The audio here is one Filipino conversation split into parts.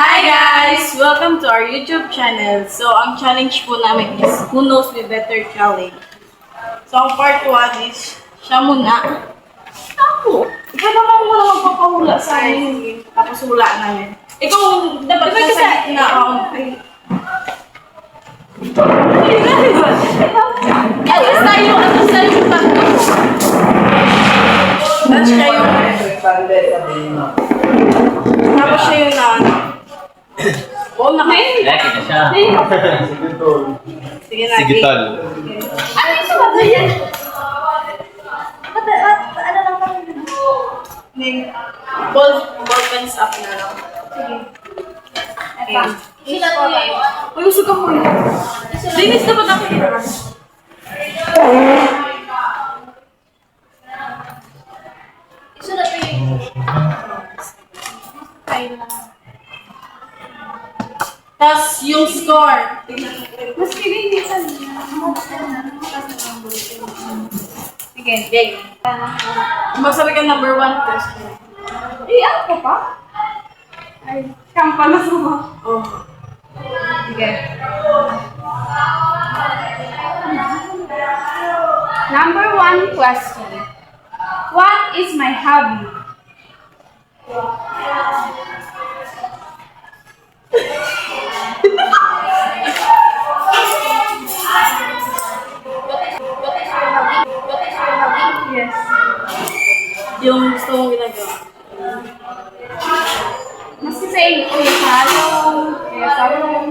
Hi guys! Welcome to our YouTube channel. So, ang challenge po namin is Who Knows Me Better Challenge. So, ang part 1 is siya muna. Ako! Ikaw naman muna magpapahula sa amin. Tapos hula namin. Ikaw, dapat nasa gitna. Alis tayo. Ano sa yung tatlo? Tapos siya yung... Tapos siya yung oh, nakain. Kita siya. Sige na. Sige, tol. Ano yung sumat na yan? Ano lang kami? Ball pens up na lang. Sige. Okay. Sulat mo yung ano? Uy, usog ka mo yun. Linis na ba na kayo? Isulat mo yung... Ayun na. Tapos yung score. Mas pinilitan niya. Sige. Game. Magsabi ka number 1 question. Ako pa? Ay, kampa na suma. Oh. Sige. Number 1 question. What is my hobby? Yes. Yung gusto mong ginagawa. Mas kasi kuya salong, kuya salong.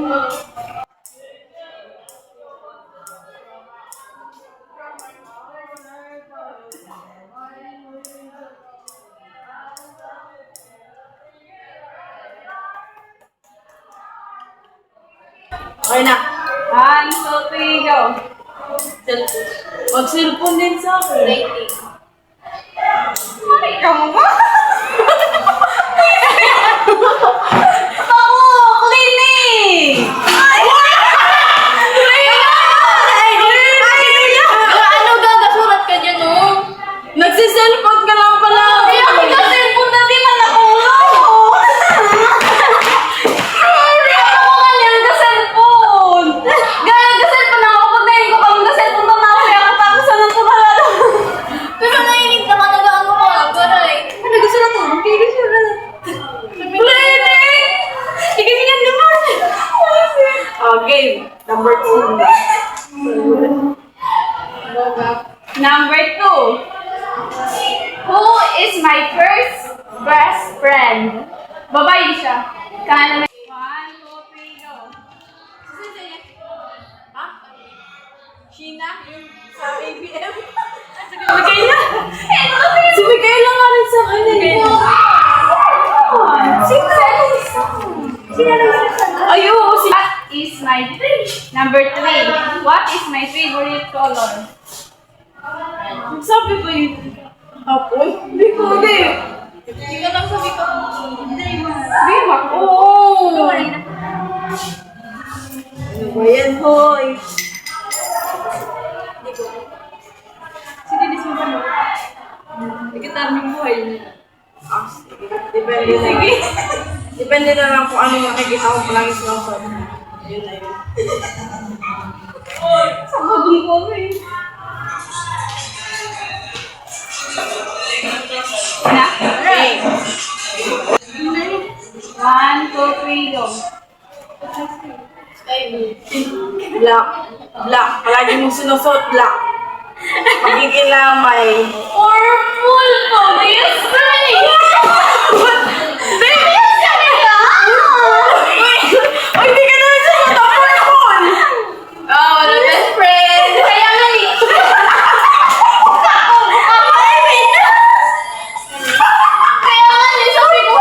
Okay na. 1, 2, 3, go. Cellphone. Mag-cellphone din sa akin. Rating. Ay, ikaw mo ba? Ako! Cleaning! Ano gagasurat ka dyan, oh? Nagsiselfone ka lang pala! Kaya ako cellphone na di man ako. Ako nga lang ka-cellphone. Gaya ka-cellphone ako. Pag nahin ko kang ka-cellphone na ako. Kaya ako tapos sa naturala. Pero nahinig naman nag-ano ko. Garay. Ano gusto na to? Okay, gusto na. Cleaning! Sige, ganyan naman. Oh, game. Number 2 na. Number 2. Who is my first best friend? Babae siya. Kanan na. 1, 2, 3, go. Ha? Sheena? Yung sa ABM? Si Mikaela? Si Mikaela nga rin sa akin. Ayo, si... What is my number 3? What is my favorite color? Sabi ko yun. Hapon? Hindi ko, hindi. Hindi ka lang sabi ko. Hindi, oo. Ano ba yan, hoy? Si Dennis mo ba no? Nagkataming buhay niya. Ah, sige. Depende na. Sige. Depende na lang kung ano yung makikita ko palagi sa mga phone. Yun na yun. Sa bagong ko eh. Na? Okay. 1, 2, 3, go. Black. Black. Palagi mong sinusuot black. Magiging lang may... Purple ko! Yes, honey! Baby! Ay, hindi ka naman siya sa purple! Oh, wala best friend! Kaya nga ni... Kaya nga ni, sabi ko...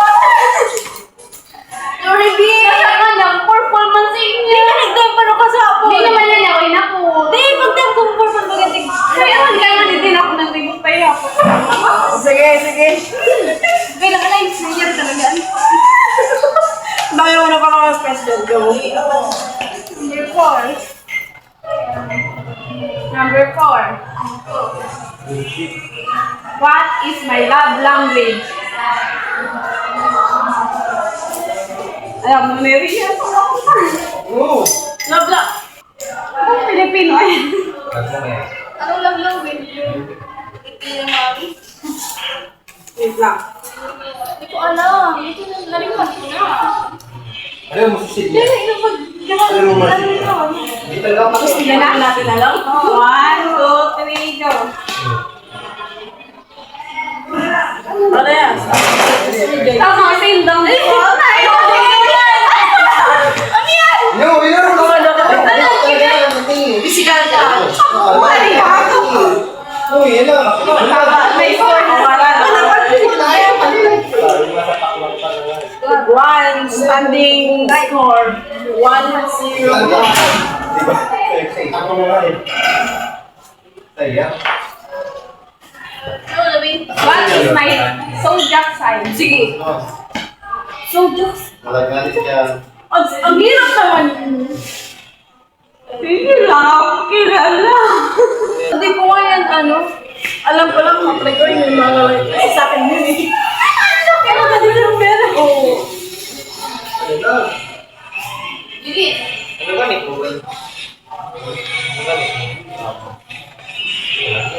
Sorry, B! Kasama lang, purple man sa inyo! Hindi ka nagdamparo ka sa ako. Hindi naman yan ako inapo. Di, magdampong purple magating. Kaya nga din ako nang tigutay ako. Sige, sige. Kaya lang alay, nangyari talaga. Dami mo na pa mga question. Go. Number 4. Number 4. What is my love language? Alam mo, Neria. Oo. Love lang. Ang Pilipino ay. Anong love-love Ito yung mami. Wait lang. Hindi ko alam. Ito na narinig ko na. Ano yung masusid niya? Hindi na Ano yung masusid niya? Dito lang ako. Ganaan natin na lang. 1, 2, 3, go. Parehas. Tama kasi yung dang ko. Yo, Physical ka. Uy, yan lang. May score na para. One standing score. 1-0. Diba? Ako mo nga eh. Saya. Ano, Labi? What is my zodiac sign? Sige. So just. Malagyan siya. Ang hirap naman. Sige lang ako kilala. Hindi ko nga yan, alam ko lang, Capricorn yung mga kasi sa akin yun eh. Kaya ka din ng pera. Oo. Ano lang? Sige. Ano ba ni Google?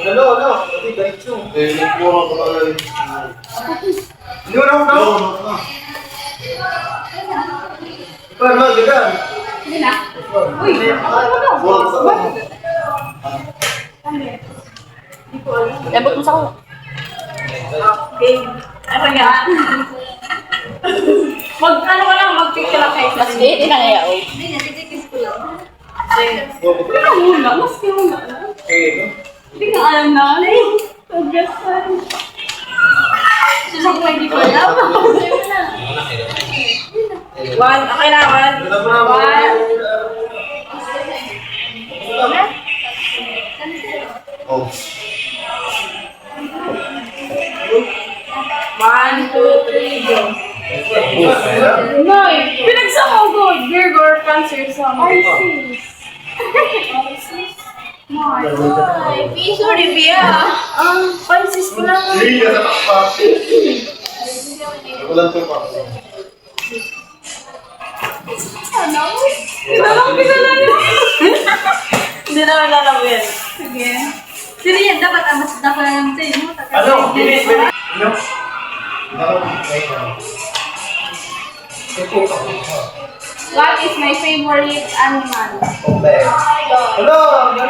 Ano? Pati diretso. Nagpuro ko lang. Hindi mo na ako. Paano, gagan? Sige na. Uy, Labot mo sa ko. Okay. Ano nga? Ka lang, mag-pick ka lang kayo. Mas hindi na kaya o. Hindi na, titikis ko lang. hindi ka muna. Mas ka muna. Hindi ka alam na. Zodiac sign. Susok mo hindi ko alam. Sa'yo na. One, okay na, one. Oh. 1, 2, 3, go. Noy, Pinagsama ko, Virgo or Cancer sa mga. Ay, piso, Rivia. Pisces ko lang. Hindi ka sa takpa. Walang to pa. Hindi naman alam yan. sige. Sino yan? Dapat mas dapat alam sa'yo. No? Ano? Bilis. Ano? What is my favorite animal? Okay. Hello! Ano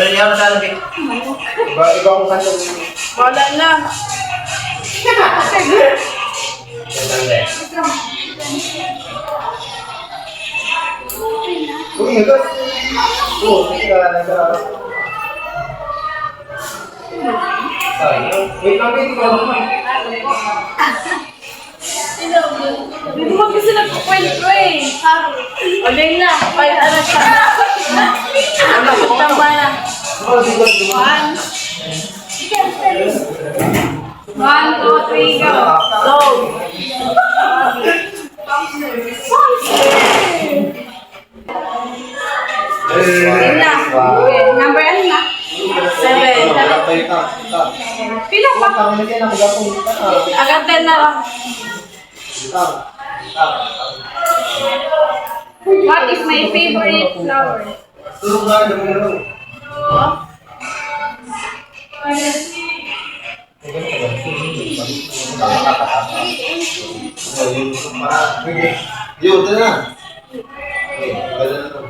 yan sa alam? Iba akong kanta. Wala na. Uy, agad. Oo, sige ka na. Wait lang, wait lang. Hindi mo kasi nagkukwento eh. O, din na. Ay, ano siya? Tamba na. One, two, three, go. Go. Yun na. Okay, number ano na? 7. Pila pa? Agad 10 na lang. What is my favorite flower? Yun, ito na. Ganda na to.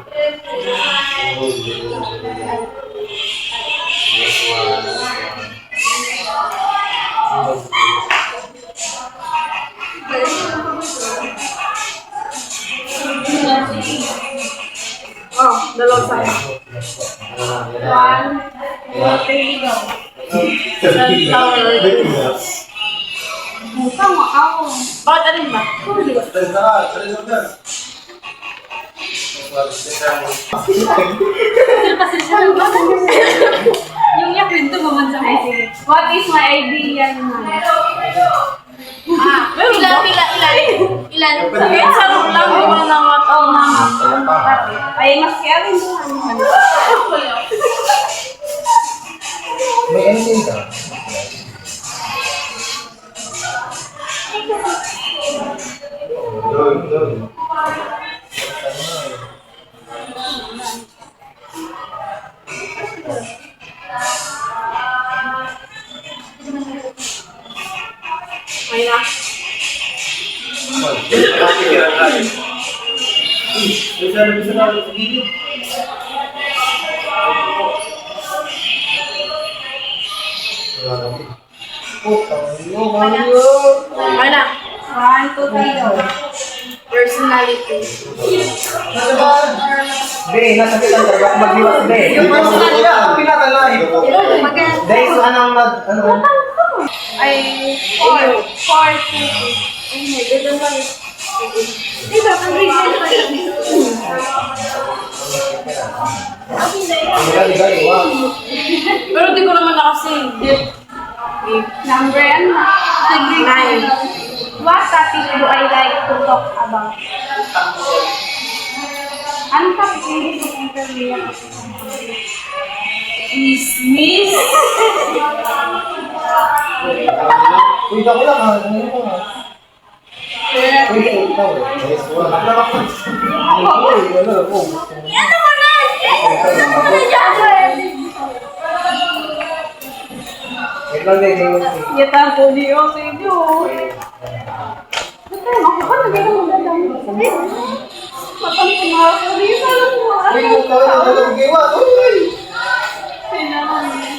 Oh, dalawang sa'yo. 1, 2, 3, go. Tama ako. Bakit alin ba? Yung yak rin maman sa may sige. What is my ideal man? Meron ba? Ilan? Kahit sa room lang, di ba na Ay, mas kaya rin doon. May anything ka? May na. May na. 1, 2, 3, go. Personality. Be, nasa kita dapat magliwas be. Yung personality ang pinatalay. Dahil sa anong ano? Ay, 4. 4, 2, 2. Ay, ganun lang. Diba, ang reason pa yun. Pero di ko naman nakasave. Number 9. What topic do I like to talk about? Anong topic hindi sa interview? Chismis. Uy, ako lang ha. Ano ko ha? Uy, ikaw eh. Ano mo na? Ano mo na dyan? Yata po niyo sa inyo.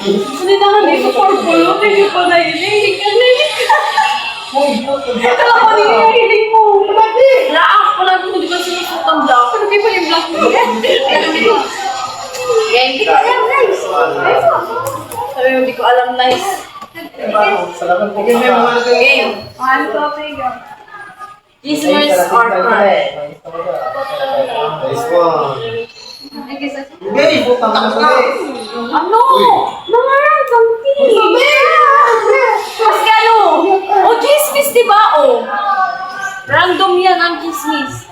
Hindi na nga dito for pulo. Hindi ko na hiling. Ito ako niyo yung hiling mo. Laak pala ko. Hindi ba sinusutang black? Ano kayo pa yung black mo? Hindi ko alam, guys. Sabi mo, hindi ko alam, nice. Game. 1, 2, 3, go. Chismis or cry? Ano? Naman, kampi. Mas ano? O, chismis, diba? O. Random yan ang chismis.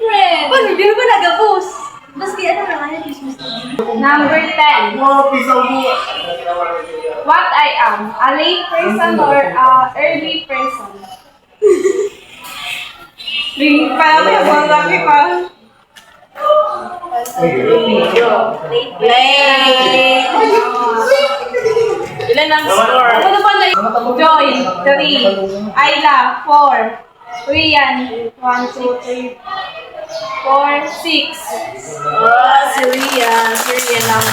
Friend. Paano, hindi mo ba nagabos? Maski ano na nga, chismis. Number 10. What I am? A late person or a early person? Ring pa natin ang mga laki pa. Late. Ilan ang score? Ano ba na? Joy, 3. Ayla, 4. Rian, 1, 2, 3, 4, 6. Oh, si Rian. Si Rian ang